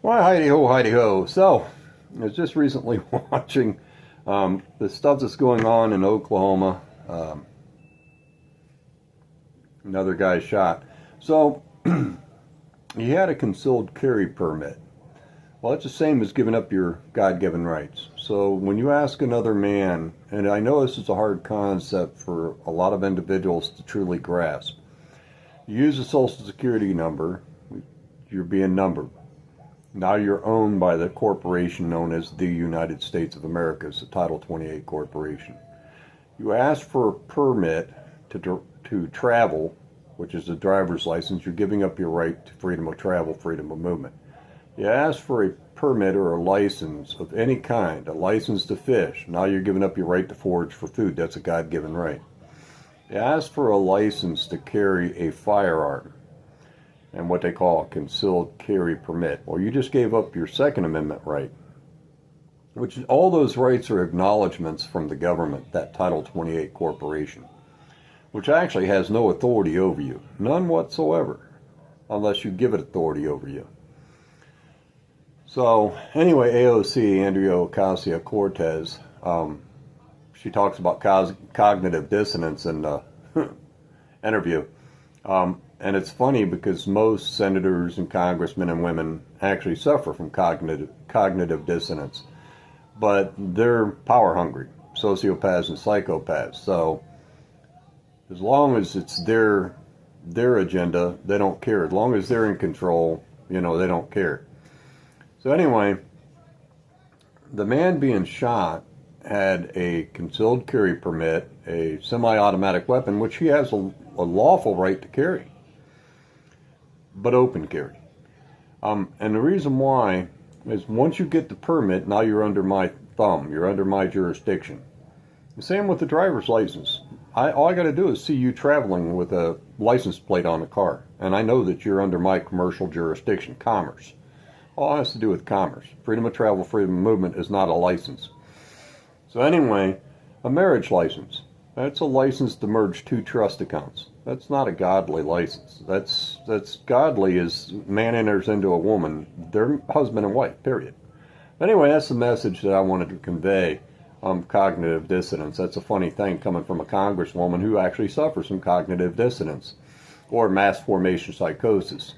Why, heidi ho. So, I was just recently watching the stuff that's going on in Oklahoma. Another guy shot. So, he had a concealed carry permit. Well, it's the same as giving up your God given rights. So, when you ask another man, and I know this is a hard concept for a lot of individuals to truly grasp, you use a social security number, you're being numbered. Now you're owned by the corporation known as the United States of America. It's a Title 28 corporation. You ask for a permit to travel, which is a driver's license. You're giving up your right to freedom of travel, freedom of movement. You ask for a permit or a license of any kind, a license to fish. Now you're giving up your right to forage for food. That's a God-given right. You ask for a license to carry a firearm and what they call a concealed carry permit. Well, you just gave up your Second Amendment right, which all those rights are acknowledgments from the government, that Title 28 corporation, which actually has no authority over you, none whatsoever, unless you give it authority over you. So anyway, AOC, Andrea Ocasio-Cortez, she talks about cognitive dissonance in the interview. And it's funny because most senators and congressmen and women actually suffer from cognitive dissonance, but they're power hungry, sociopaths and psychopaths. So as long as it's their agenda, they don't care. As long as they're in control, they don't care. So anyway, the man being shot had a concealed carry permit, a semi-automatic weapon, which he has a lawful right to carry, but open carry. And the reason why is once you get the permit, now you're under my thumb. You're under my jurisdiction. The same with the driver's license. All I got to do is see you traveling with a license plate on a car, and I know that you're under my commercial jurisdiction, commerce. All it has to do with commerce. Freedom of travel, freedom of movement is not a license. So anyway, a marriage license. That's a license to merge two trust accounts. That's not a godly license. That's godly as man enters into a woman. They're husband and wife, period. Anyway, that's the message that I wanted to convey. Cognitive dissonance. That's a funny thing coming from a congresswoman who actually suffers from cognitive dissonance or mass formation psychosis.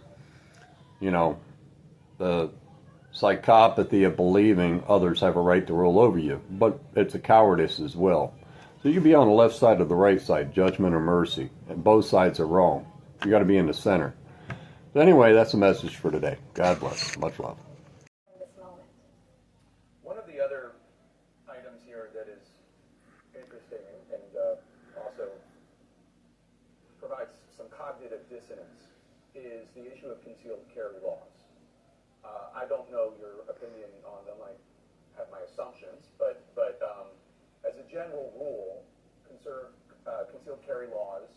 The psychopathy of believing others have a right to rule over you, but it's a cowardice as well. So you can be on the left side or the right side, judgment or mercy, and both sides are wrong. You got to be in the center. So anyway, that's the message for today. God bless. Much love. One of the other items here that is interesting and also provides some cognitive dissonance is the issue of concealed carry laws. I don't know your opinion on them. I have my assumptions, but as a general rule, concealed carry laws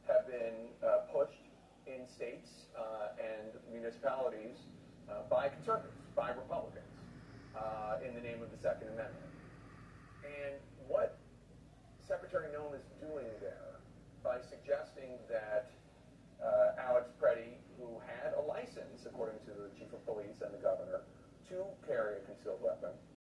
have been pushed in states and municipalities by conservatives, by Republicans, in the name of the Second Amendment. And